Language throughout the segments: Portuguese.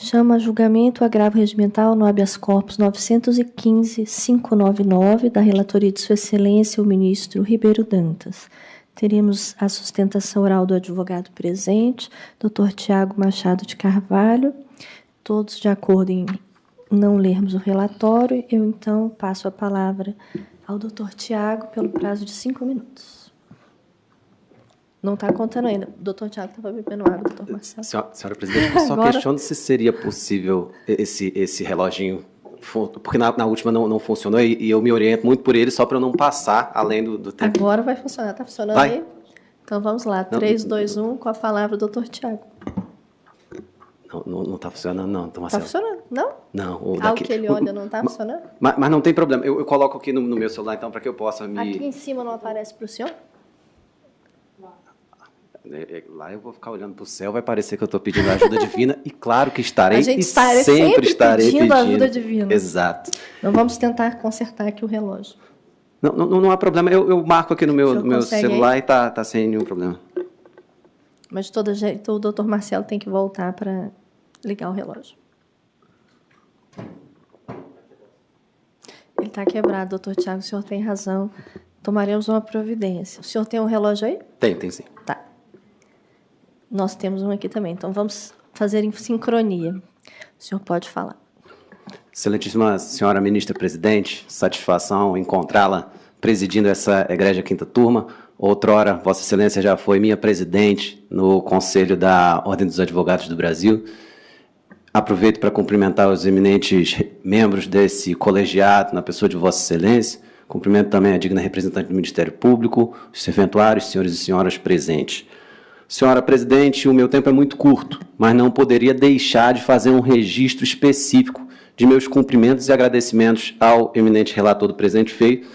Chama a julgamento o agravo regimental no habeas corpus 915.599, da relatoria de Sua Excelência, o ministro Ribeiro Dantas. Teremos a sustentação oral do advogado presente, Dr. Tiago Machado de Carvalho. Todos de acordo em não lermos o relatório, eu então passo a palavra ao Dr. Tiago pelo prazo de 5 minutos. Não está contando ainda. O doutor Tiago estava bebendo água, doutor Marcelo. Senhora presidente, eu só questiono se seria possível esse reloginho, porque na última não funcionou e eu me oriento muito por ele só para eu não passar além do tempo. Agora vai funcionar. Está funcionando aí? Então vamos lá. 3, 2, 1, com a palavra o doutor Tiago. Não está funcionando, não. Está funcionando? Não? Não. O que ele olha não está funcionando? Mas não tem problema. Eu coloco aqui no meu celular, então, para que eu possa me... Aqui em cima não aparece para o senhor? Lá eu vou ficar olhando para o céu, vai parecer que eu estou pedindo ajuda divina, e claro que estarei, a gente sempre estarei pedindo ajuda divina. Exato. Então vamos tentar consertar aqui o relógio. Não há problema, eu marco aqui no meu celular aí? E está sem nenhum problema. Mas de todo jeito o doutor Marcelo tem que voltar para ligar o relógio. Ele está quebrado, doutor Tiago, o senhor tem razão. Tomaremos uma providência. O senhor tem um relógio aí? Tem sim. Tá. Nós temos um aqui também, então vamos fazer em sincronia. O senhor pode falar. Excelentíssima senhora ministra-presidente, satisfação encontrá-la presidindo essa egrégia quinta turma. Outrora, Vossa Excelência já foi minha presidente no Conselho da Ordem dos Advogados do Brasil. Aproveito para cumprimentar os eminentes membros desse colegiado, na pessoa de Vossa Excelência. Cumprimento também a digna representante do Ministério Público, os serventuários, senhores e senhoras presentes. Senhora presidente, o meu tempo é muito curto, mas não poderia deixar de fazer um registro específico de meus cumprimentos e agradecimentos ao eminente relator do presente feito,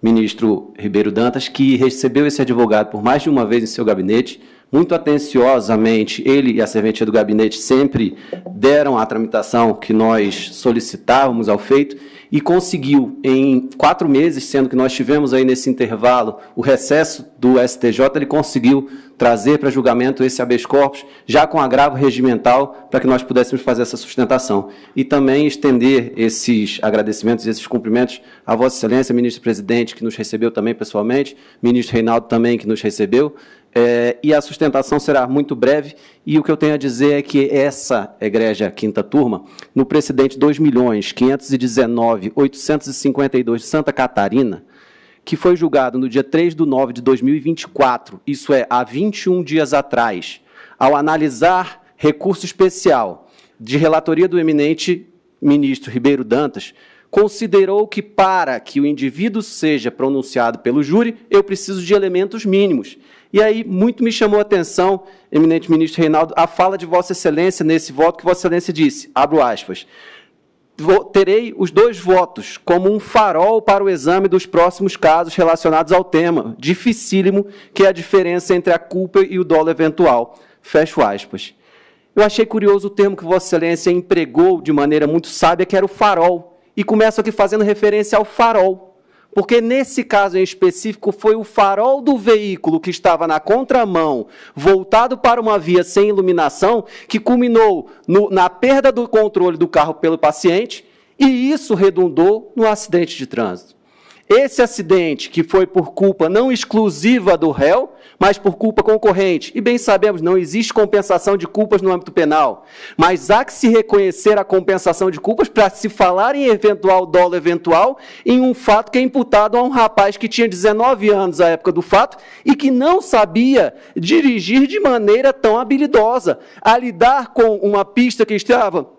ministro Ribeiro Dantas, que recebeu esse advogado por mais de uma vez em seu gabinete. Muito atenciosamente, ele e a serventia do gabinete sempre deram a tramitação que nós solicitávamos ao feito e conseguiu, em 4 meses, sendo que nós tivemos aí nesse intervalo o recesso do STJ, ele conseguiu trazer para julgamento esse habeas corpus, já com agravo regimental, para que nós pudéssemos fazer essa sustentação. E também estender esses agradecimentos e esses cumprimentos à Vossa Excelência, ministro-presidente, que nos recebeu também pessoalmente, ministro Reinaldo também, que nos recebeu, e a sustentação será muito breve, e o que eu tenho a dizer é que essa egrégia quinta turma, no precedente 2.519.852 de Santa Catarina, que foi julgado no dia 3/9/2024, isso é, há 21 dias atrás, ao analisar recurso especial de relatoria do eminente ministro Ribeiro Dantas, considerou que para que o indivíduo seja pronunciado pelo júri, eu preciso de elementos mínimos. E aí, muito me chamou a atenção, eminente ministro Reinaldo, a fala de Vossa Excelência nesse voto que Vossa Excelência disse, abro aspas, terei os 2 votos como um farol para o exame dos próximos casos relacionados ao tema, dificílimo, que é a diferença entre a culpa e o dolo eventual. Fecho aspas. Eu achei curioso o termo que Vossa Excelência empregou de maneira muito sábia, que era o farol. E começo aqui fazendo referência ao farol. Porque, nesse caso em específico, foi o farol do veículo que estava na contramão, voltado para uma via sem iluminação, que culminou na perda do controle do carro pelo paciente, e isso redundou no acidente de trânsito. Esse acidente, que foi por culpa não exclusiva do réu, mas por culpa concorrente. E bem sabemos, não existe compensação de culpas no âmbito penal. Mas há que se reconhecer a compensação de culpas para se falar em eventual dolo eventual em um fato que é imputado a um rapaz que tinha 19 anos à época do fato e que não sabia dirigir de maneira tão habilidosa, a lidar com uma pista que estava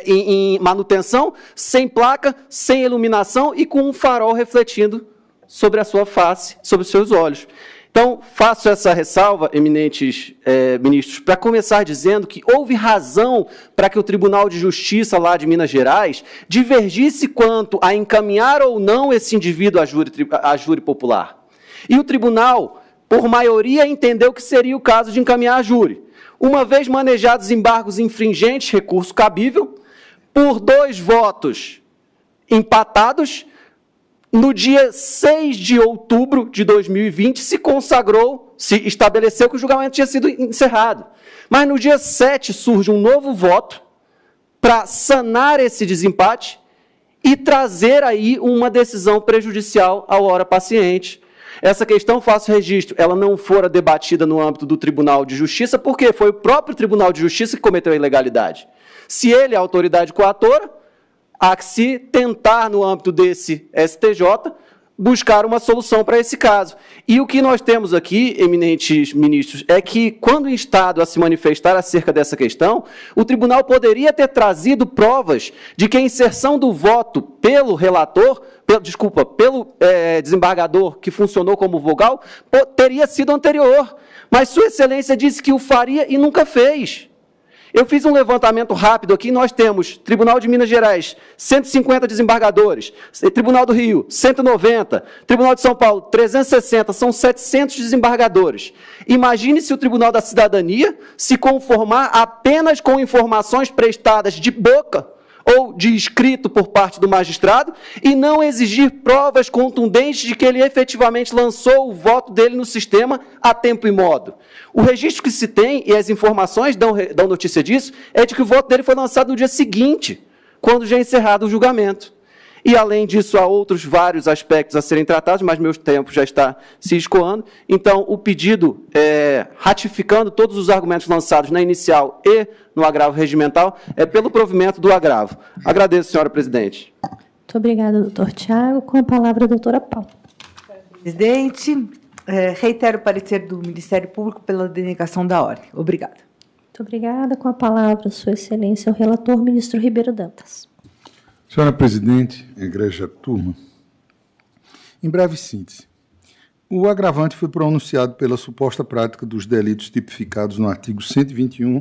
em manutenção, sem placa, sem iluminação e com um farol refletindo sobre a sua face, sobre os seus olhos. Então, faço essa ressalva, eminentes ministros, para começar dizendo que houve razão para que o Tribunal de Justiça lá de Minas Gerais divergisse quanto a encaminhar ou não esse indivíduo à júri popular. E o tribunal, por maioria, entendeu que seria o caso de encaminhar a júri. Uma vez manejados embargos infringentes, recurso cabível, por 2 votos empatados, no dia 6 de outubro de 2020, se estabeleceu que o julgamento tinha sido encerrado. Mas no dia 7 surge um novo voto, para sanar esse desempate e trazer aí uma decisão prejudicial ao hora paciente. Essa questão, faço registro, ela não fora debatida no âmbito do Tribunal de Justiça, porque foi o próprio Tribunal de Justiça que cometeu a ilegalidade. Se ele é a autoridade coatora, há que se tentar, no âmbito desse STJ, buscar uma solução para esse caso. E o que nós temos aqui, eminentes ministros, é que, quando instado a se manifestar acerca dessa questão, o tribunal poderia ter trazido provas de que a inserção do voto pelo relator, pelo desembargador que funcionou como vogal, teria sido anterior. Mas Sua Excelência disse que o faria e nunca fez. Eu fiz um levantamento rápido aqui, nós temos Tribunal de Minas Gerais, 150 desembargadores, Tribunal do Rio, 190, Tribunal de São Paulo, 360, são 700 desembargadores. Imagine se o Tribunal da Cidadania se conformar apenas com informações prestadas de boca ou de escrito por parte do magistrado e não exigir provas contundentes de que ele efetivamente lançou o voto dele no sistema a tempo e modo. O registro que se tem, e as informações dão notícia disso, é de que o voto dele foi lançado no dia seguinte, quando já encerrado o julgamento. E, além disso, há outros vários aspectos a serem tratados, mas meu tempo já está se escoando. Então, o pedido, ratificando todos os argumentos lançados na inicial e no agravo regimental, é pelo provimento do agravo. Agradeço, senhora presidente. Muito obrigada, doutor Tiago. Com a palavra, a doutora Paula. Presidente, reitero o parecer do Ministério Público pela denegação da ordem. Obrigada. Muito obrigada. Com a palavra, Sua Excelência, o relator, ministro Ribeiro Dantas. Senhora presidente, egregia turma, em breve síntese, o agravante foi pronunciado pela suposta prática dos delitos tipificados no artigo 121,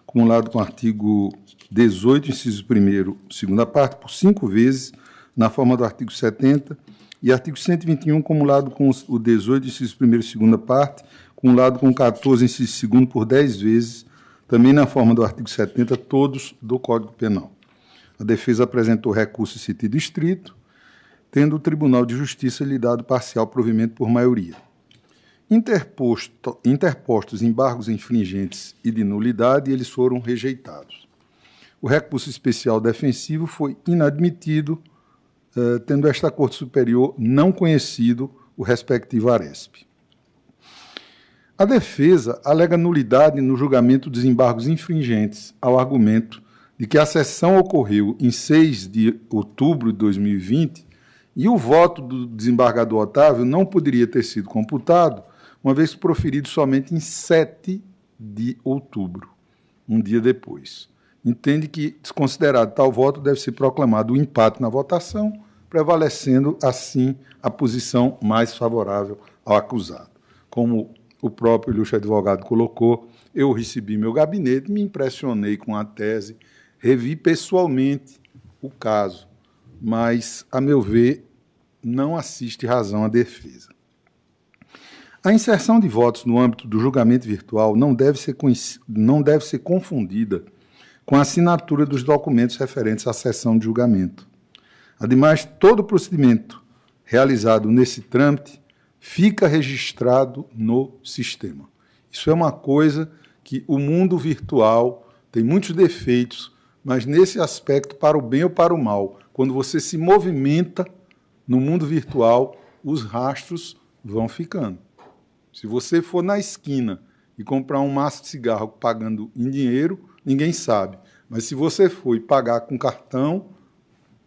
acumulado com o artigo 18, inciso 1º, segunda parte, por 5 vezes, na forma do artigo 70, e artigo 121, acumulado com o 18, inciso 1º, segunda parte, acumulado com o 14, inciso 2º, por 10 vezes, também na forma do artigo 70, todos do Código Penal. A defesa apresentou recurso em sentido estrito, tendo o Tribunal de Justiça lhe dado parcial provimento por maioria. Interpostos embargos infringentes e de nulidade, eles foram rejeitados. O recurso especial defensivo foi inadmitido, tendo esta Corte Superior não conhecido o respectivo ARESP. A defesa alega nulidade no julgamento dos embargos infringentes, ao argumento de que a sessão ocorreu em 6 de outubro de 2020 e o voto do desembargador Otávio não poderia ter sido computado, uma vez proferido somente em 7 de outubro, um dia depois. Entende que, desconsiderado tal voto, deve ser proclamado o empate na votação, prevalecendo, assim, a posição mais favorável ao acusado. Como o próprio ilustre advogado colocou, eu recebi meu gabinete, me impressionei com a tese, revi pessoalmente o caso, mas, a meu ver, não assiste razão à defesa. A inserção de votos no âmbito do julgamento virtual não deve ser confundida com a assinatura dos documentos referentes à sessão de julgamento. Ademais, todo procedimento realizado nesse trâmite fica registrado no sistema. Isso é uma coisa que o mundo virtual tem muitos defeitos, mas nesse aspecto, para o bem ou para o mal, quando você se movimenta no mundo virtual, os rastros vão ficando. Se você for na esquina e comprar um maço de cigarro pagando em dinheiro, ninguém sabe. Mas se você for pagar com cartão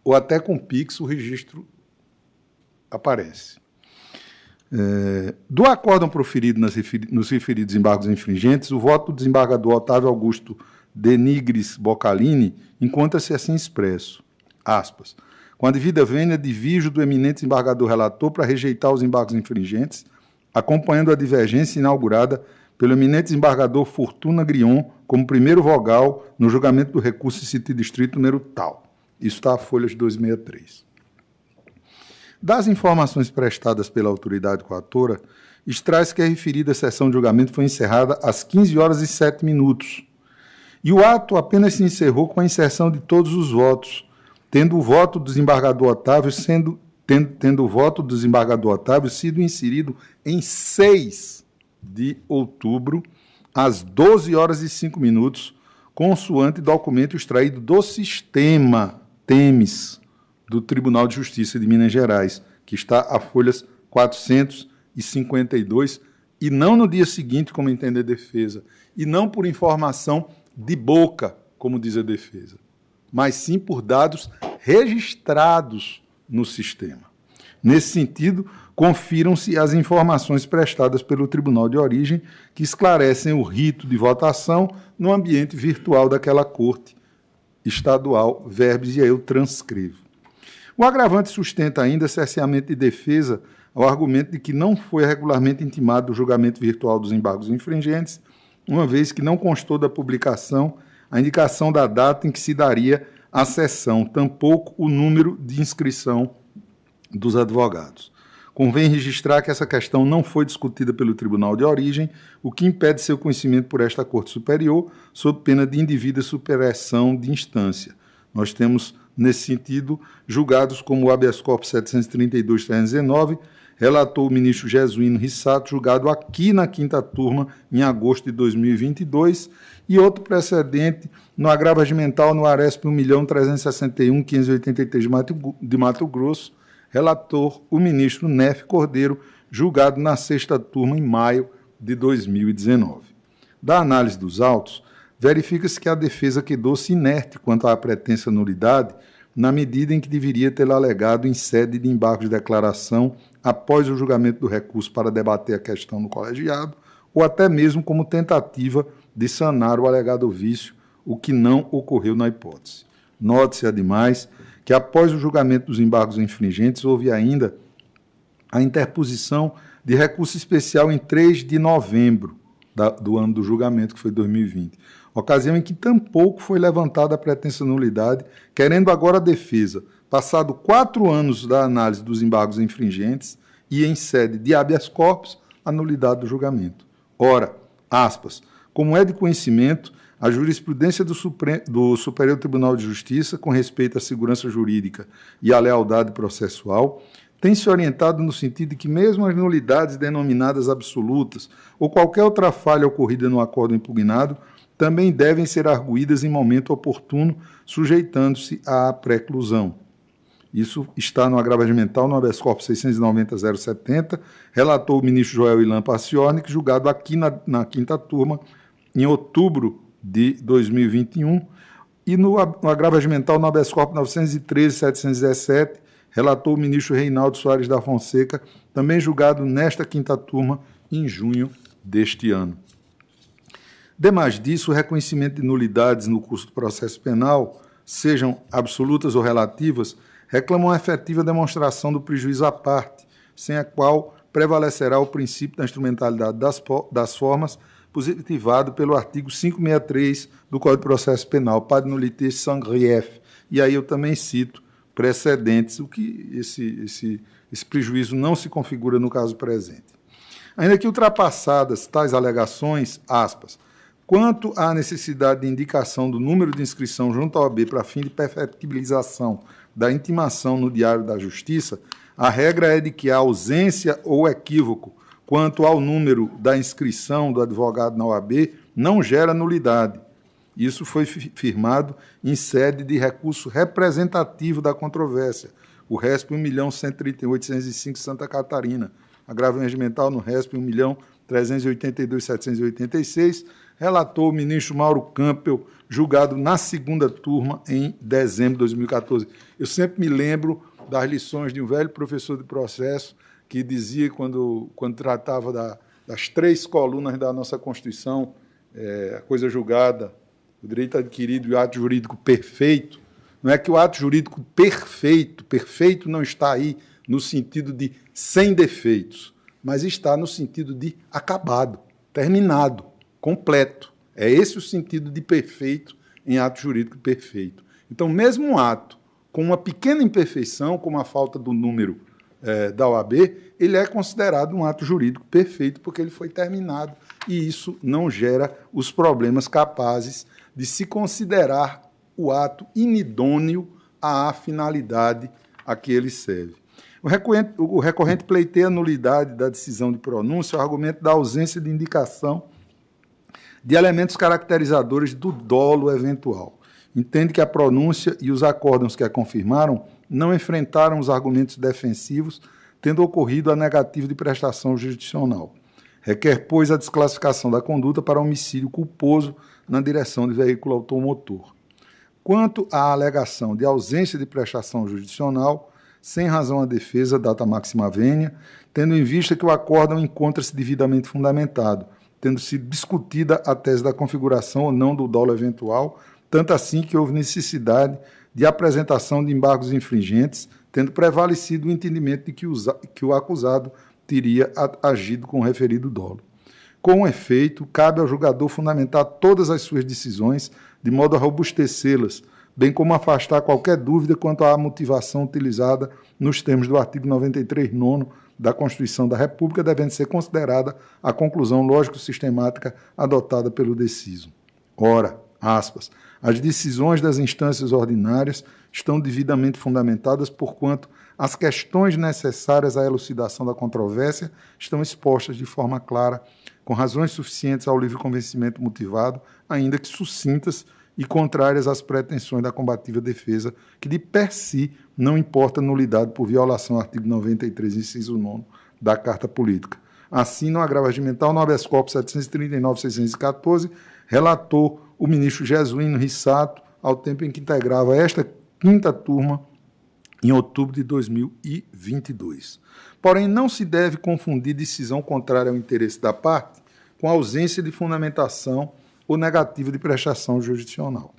ou até com Pix, o registro aparece. Do acórdão proferido nos referidos embargos infringentes, o voto do desembargador Otávio Augusto Denigres Boccalini encontra-se assim expresso, aspas, com a devida vênia, divirjo do eminente desembargador relator para rejeitar os embargos infringentes, acompanhando a divergência inaugurada pelo eminente desembargador Fortuna Grion como primeiro vogal no julgamento do recurso em sentido estrito número tal. Isso está a folha de 263. Das informações prestadas pela autoridade coatora, extrai-se que a referida sessão de julgamento foi encerrada às 15 horas e 7 minutos. E o ato apenas se encerrou com a inserção de todos os votos, tendo o voto do desembargador Otávio tendo o voto do desembargador Otávio sido inserido em 6 de outubro, às 12 horas e 5 minutos, consoante documento extraído do sistema TEMES do Tribunal de Justiça de Minas Gerais, que está a folhas 452, e não no dia seguinte, como entende a defesa, e não por informação de boca, como diz a defesa, mas sim por dados registrados no sistema. Nesse sentido, confiram-se as informações prestadas pelo Tribunal de Origem, que esclarecem o rito de votação no ambiente virtual daquela Corte Estadual, verbis, e aí eu transcrevo. O agravante sustenta ainda cerceamento de defesa ao argumento de que não foi regularmente intimado o julgamento virtual dos embargos infringentes, uma vez que não constou da publicação a indicação da data em que se daria a sessão, tampouco o número de inscrição dos advogados. Convém registrar que essa questão não foi discutida pelo Tribunal de Origem, o que impede seu conhecimento por esta Corte Superior, sob pena de indevida supressão de instância. Nós temos, nesse sentido, julgados como o habeas corpus 732-319, relatou o ministro Jesuíno Rissato, julgado aqui na quinta turma, em agosto de 2022, e outro precedente no agravo regimental no ARESP 1.361.583 de Mato Grosso, relator o ministro Nefe Cordeiro, julgado na sexta turma em maio de 2019. Da análise dos autos, verifica-se que a defesa quedou-se inerte quanto à pretensa nulidade, na medida em que deveria tê-la alegado em sede de embargo de declaração após o julgamento do recurso para debater a questão no colegiado, ou até mesmo como tentativa de sanar o alegado vício, o que não ocorreu na hipótese. Note-se, ademais, que após o julgamento dos embargos infringentes, houve ainda a interposição de recurso especial em 3 de novembro do ano do julgamento, que foi 2020, ocasião em que tampouco foi levantada a pretensa nulidade, querendo agora a defesa, passado 4 anos da análise dos embargos infringentes e em sede de habeas corpus, a nulidade do julgamento. Ora, aspas, como é de conhecimento, a jurisprudência do Superior Tribunal de Justiça, com respeito à segurança jurídica e à lealdade processual, tem se orientado no sentido de que mesmo as nulidades denominadas absolutas ou qualquer outra falha ocorrida no acordo impugnado também devem ser arguídas em momento oportuno, sujeitando-se à preclusão. Isso está no agravo regimental, no habeas corpus 690.070, relatou o ministro Joel Ilan Paciornik, julgado aqui na quinta turma, em outubro de 2021, e no agravo regimental, no habeas corpus 913.717, relatou o ministro Reinaldo Soares da Fonseca, também julgado nesta quinta turma, em junho deste ano. Demais disso, o reconhecimento de nulidades no curso do processo penal, sejam absolutas ou relativas, reclamam a efetiva demonstração do prejuízo à parte, sem a qual prevalecerá o princípio da instrumentalidade das formas, positivado pelo artigo 563 do Código de Processo Penal, pas de nullité sans grief. E aí eu também cito precedentes, o que esse prejuízo não se configura no caso presente. Ainda que ultrapassadas tais alegações, aspas, quanto à necessidade de indicação do número de inscrição junto ao OAB para fim de perfectibilização da intimação no Diário da Justiça, a regra é de que a ausência ou equívoco quanto ao número da inscrição do advogado na OAB não gera nulidade. Isso foi firmado em sede de recurso representativo da controvérsia, o RESP 1.138.805 Santa Catarina, agravo regimental no RESP 1.382.786, relatou o ministro Mauro Campbell, julgado na segunda turma em dezembro de 2014. Eu sempre me lembro das lições de um velho professor de processo que dizia, quando tratava das 3 colunas da nossa Constituição, a coisa julgada, o direito adquirido e o ato jurídico perfeito, não é que o ato jurídico perfeito não está aí no sentido de sem defeitos, mas está no sentido de acabado, terminado, completo. É esse o sentido de perfeito em ato jurídico perfeito. Então, mesmo um ato com uma pequena imperfeição, como a falta do número da OAB, ele é considerado um ato jurídico perfeito porque ele foi terminado e isso não gera os problemas capazes de se considerar o ato inidôneo à finalidade a que ele serve. O recorrente pleiteia a nulidade da decisão de pronúncia, o argumento da ausência de indicação de elementos caracterizadores do dolo eventual. Entende que a pronúncia e os acórdãos que a confirmaram não enfrentaram os argumentos defensivos, tendo ocorrido a negativa de prestação jurisdicional. Requer, pois, a desclassificação da conduta para homicídio culposo na direção de veículo automotor. Quanto à alegação de ausência de prestação jurisdicional, sem razão a defesa, data máxima vênia, tendo em vista que o acórdão encontra-se devidamente fundamentado, tendo sido discutida a tese da configuração ou não do dolo eventual, tanto assim que houve necessidade de apresentação de embargos infringentes, tendo prevalecido o entendimento de que o acusado teria agido com o referido dolo. Com efeito, cabe ao julgador fundamentar todas as suas decisões de modo a robustecê-las, bem como afastar qualquer dúvida quanto à motivação utilizada nos termos do artigo 93, 9º da Constituição da República, devendo ser considerada a conclusão lógico-sistemática adotada pelo deciso. Ora, aspas, as decisões das instâncias ordinárias estão devidamente fundamentadas, porquanto as questões necessárias à elucidação da controvérsia estão expostas de forma clara, com razões suficientes ao livre convencimento motivado, ainda que sucintas e contrárias às pretensões da combativa defesa, que de per si não importa nulidade por violação ao artigo 93, inciso 9 da Carta Política. Assim, no agravo regimental, no habeas corpus 739.614, relatou o ministro Jesuíno Rissato, ao tempo em que integrava esta quinta turma, em outubro de 2022. Porém, não se deve confundir decisão contrária ao interesse da parte com ausência de fundamentação ou negativa de prestação jurisdicional.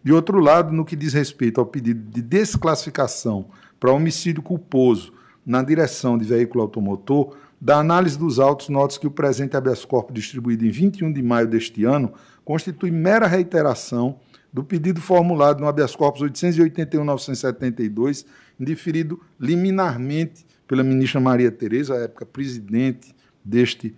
De outro lado, no que diz respeito ao pedido de desclassificação para homicídio culposo na direção de veículo automotor, da análise dos autos, note-se que o presente habeas corpus distribuído em 21 de maio deste ano constitui mera reiteração do pedido formulado no habeas corpus 881.972, indiferido liminarmente pela ministra Maria Tereza, à época presidente deste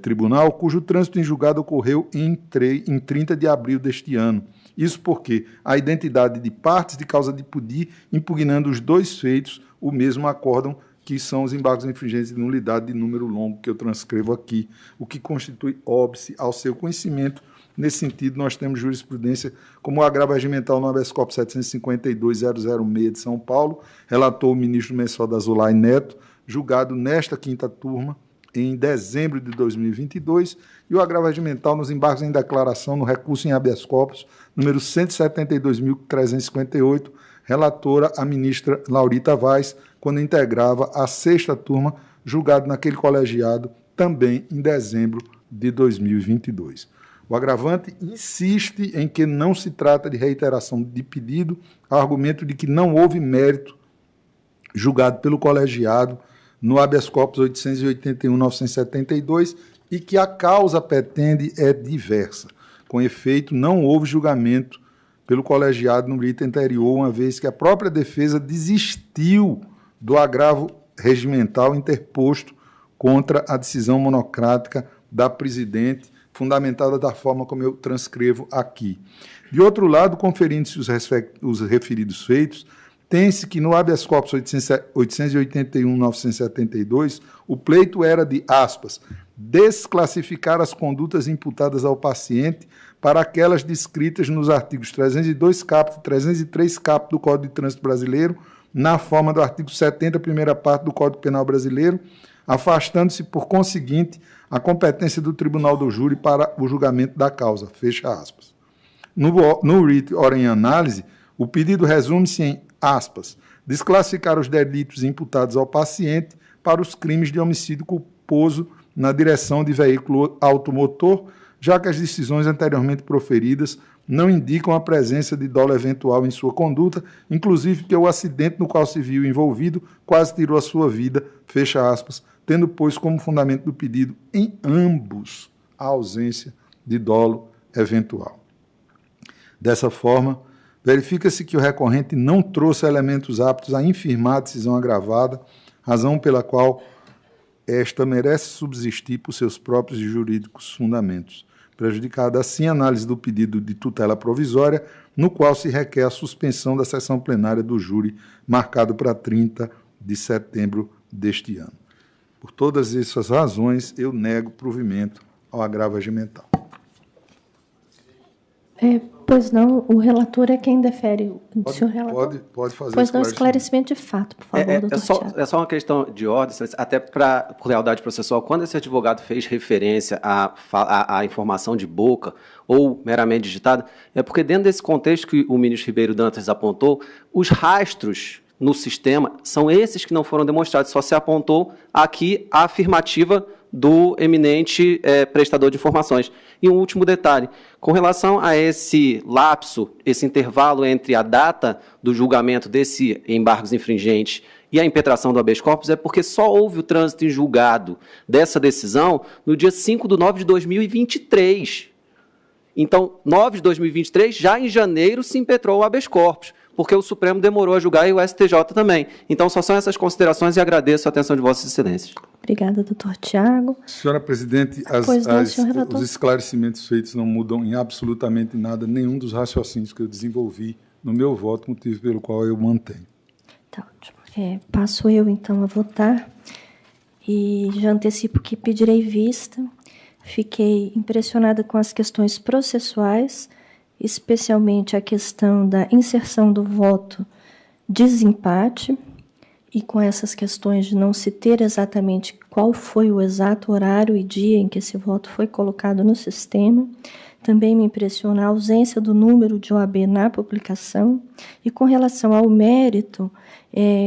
tribunal, cujo trânsito em julgado ocorreu em 30 de abril deste ano. Isso porque a identidade de partes de causa de pudir, impugnando os dois feitos, o mesmo acórdão, que são os embargos infringentes de nulidade de número longo que eu transcrevo aqui, o que constitui óbice ao seu conhecimento. Nesse sentido, nós temos jurisprudência como o agravo regimental no habeas corpus 752.006 de São Paulo, relatou o ministro Mensoda Azulay Neto, julgado nesta quinta turma, em dezembro de 2022, e o agravo regimental nos embargos em declaração no recurso em habeas corpus, número 172.358, relatora a ministra Laurita Vaz, quando integrava a sexta turma, julgado naquele colegiado, também em dezembro de 2022. O agravante insiste em que não se trata de reiteração de pedido, argumento de que não houve mérito julgado pelo colegiado no habeas corpus 881.972 e que a causa petende é diversa. Com efeito, não houve julgamento pelo colegiado no rito anterior, uma vez que a própria defesa desistiu do agravo regimental interposto contra a decisão monocrática da presidente, fundamentada da forma como eu transcrevo aqui. De outro lado, conferindo-se os referidos feitos, tem-se que no habeas corpus 881.972, o pleito era de, aspas, desclassificar as condutas imputadas ao paciente para aquelas descritas nos artigos 302 caput e 303 caput do Código de Trânsito Brasileiro, na forma do artigo 70, primeira parte do Código Penal Brasileiro, afastando-se, por conseguinte, a competência do tribunal do júri para o julgamento da causa, fecha aspas. No writ, ora em análise, o pedido resume-se em, aspas, desclassificar os delitos imputados ao paciente para os crimes de homicídio culposo na direção de veículo automotor, já que as decisões anteriormente proferidas não indicam a presença de dolo eventual em sua conduta, inclusive que o acidente no qual se viu envolvido quase tirou a sua vida, fecha aspas, tendo, pois, como fundamento do pedido em ambos a ausência de dolo eventual. Dessa forma, verifica-se que o recorrente não trouxe elementos aptos a infirmar a decisão agravada, razão pela qual esta merece subsistir por seus próprios e jurídicos fundamentos, prejudicada assim a análise do pedido de tutela provisória, no qual se requer a suspensão da sessão plenária do júri, marcado para 30 de setembro deste ano. Por todas essas razões, eu nego provimento ao agravo regimental. Pois não, o relator é quem defere. O senhor relator? Pode fazer pois não, esclarecimento de fato, por favor, doutor Tiago. É só uma questão de ordem, até por lealdade processual. Quando esse advogado fez referência à informação de boca ou meramente digitada, é porque dentro desse contexto que o ministro Ribeiro Dantas apontou, os rastros no sistema são esses que não foram demonstrados, só se apontou aqui a afirmativa do eminente prestador de informações. E um último detalhe, com relação a esse lapso, esse intervalo entre a data do julgamento desse embargos infringentes e a impetração do habeas corpus, é porque só houve o trânsito em julgado dessa decisão no dia 5/9/2023. Então, 9/2023, já em janeiro, se impetrou o habeas corpus, porque o Supremo demorou a julgar e o STJ também. Então, só são essas considerações e agradeço a atenção de Vossas Excelências. Obrigada, doutor Tiago. Senhora Presidente, os esclarecimentos feitos não mudam em absolutamente nada nenhum dos raciocínios que eu desenvolvi no meu voto, motivo pelo qual eu mantenho. Tá ótimo. Passo eu, então, a votar e já antecipo que pedirei vista. Fiquei impressionada com as questões processuais, especialmente a questão da inserção do voto desempate e com essas questões de não se ter exatamente qual foi o exato horário e dia em que esse voto foi colocado no sistema. Também me impressiona a ausência do número de OAB na publicação. E com relação ao mérito,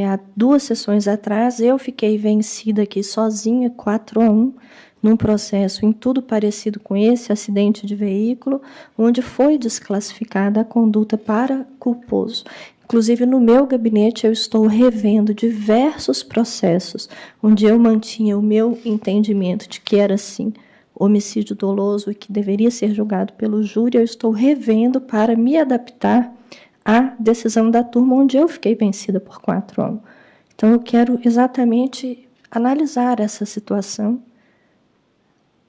há 2 sessões atrás, eu fiquei vencida aqui sozinha, 4-1, num processo em tudo parecido com esse acidente de veículo, onde foi desclassificada a conduta para culposo. Inclusive, no meu gabinete, eu estou revendo diversos processos, onde eu mantinha o meu entendimento de que era, sim, homicídio doloso e que deveria ser julgado pelo júri. Eu estou revendo para me adaptar à decisão da turma, onde eu fiquei vencida por 4-1. Então, eu quero exatamente analisar essa situação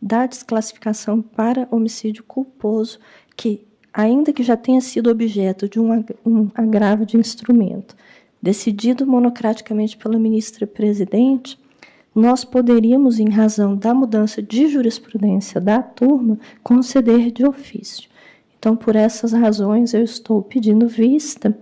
da desclassificação para homicídio culposo, que, ainda que já tenha sido objeto de um agravo de instrumento, decidido monocraticamente pela ministra-presidente, nós poderíamos, em razão da mudança de jurisprudência da turma, conceder de ofício. Então, por essas razões, eu estou pedindo vista.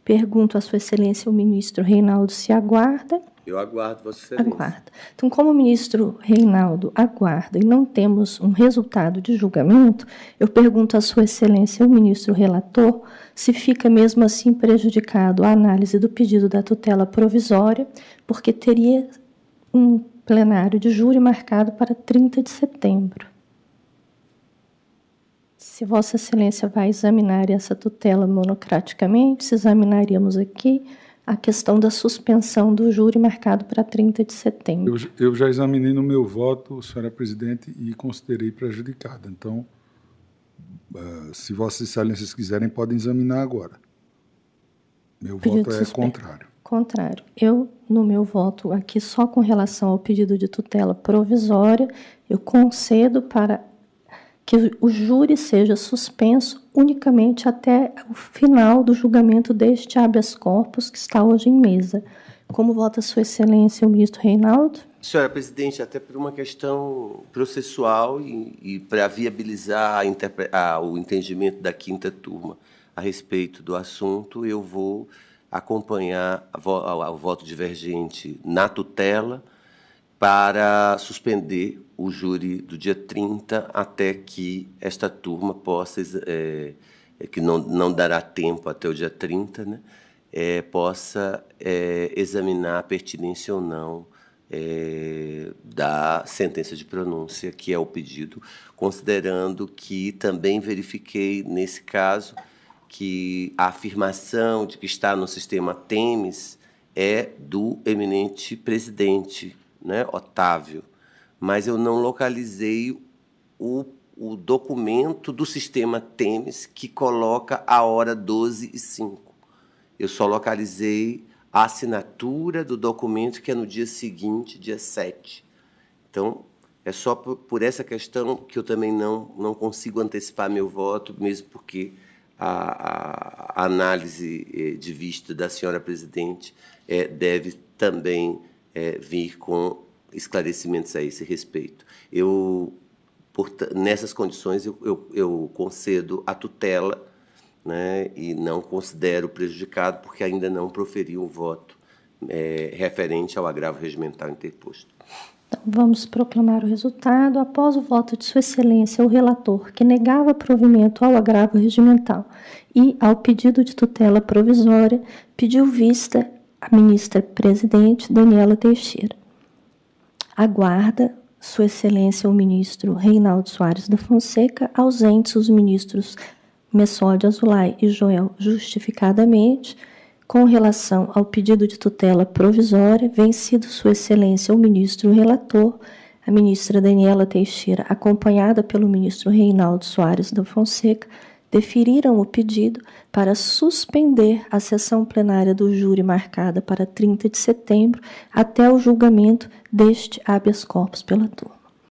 Pergunto a Sua Excelência, o ministro Reinaldo, se aguarda. Eu aguardo, Vossa Excelência. Aguarda. Então, como o ministro Reinaldo aguarda e não temos um resultado de julgamento, eu pergunto a Sua Excelência, o ministro relator, se fica mesmo assim prejudicado a análise do pedido da tutela provisória, porque teria um plenário de júri marcado para 30 de setembro. Se Vossa Excelência vai examinar essa tutela monocraticamente, se examinaríamos aqui a questão da suspensão do júri marcado para 30 de setembro. Eu já examinei no meu voto, senhora presidente, e considerei prejudicada. Então, se Vossas Excelências quiserem, podem examinar agora. Meu voto é contrário. Contrário. Eu, no meu voto aqui, só com relação ao pedido de tutela provisória, eu concedo para que o júri seja suspenso unicamente até o final do julgamento deste habeas corpus que está hoje em mesa. Como vota Sua Excelência o ministro Reinaldo? Senhora presidente, até por uma questão processual e para viabilizar o entendimento da 5ª turma a respeito do assunto, eu vou acompanhar o voto divergente na tutela para suspender o júri do dia 30 até que esta turma possa, que não dará tempo até o dia 30, né, possa examinar a pertinência ou não da sentença de pronúncia, que é o pedido, considerando que também verifiquei, nesse caso, que a afirmação de que está no sistema Temes é do eminente presidente, né, Otávio, mas eu não localizei o documento do sistema Temes que coloca a hora 12h05. Eu só localizei a assinatura do documento, que é no dia seguinte, dia 7. Então, é só por essa questão que eu também não consigo antecipar meu voto, mesmo porque a análise de vista da senhora presidente deve também vir com esclarecimentos a esse respeito. Eu Nessas condições, eu concedo a tutela, né, e não considero prejudicado, porque ainda não proferiu um voto referente ao agravo regimental interposto. Então, vamos proclamar o resultado. Após o voto de Sua Excelência, o relator, que negava provimento ao agravo regimental e ao pedido de tutela provisória, pediu vista a ministra presidente Daniela Teixeira. Aguarda Sua Excelência o ministro Reinaldo Soares da Fonseca, ausentes os ministros Messode Azulay e Joel justificadamente. Com relação ao pedido de tutela provisória, vencido Sua Excelência o ministro relator, a ministra Daniela Teixeira, acompanhada pelo ministro Reinaldo Soares da Fonseca, deferiram o pedido para suspender a sessão plenária do júri marcada para 30 de setembro até o julgamento deste habeas corpus pela turma.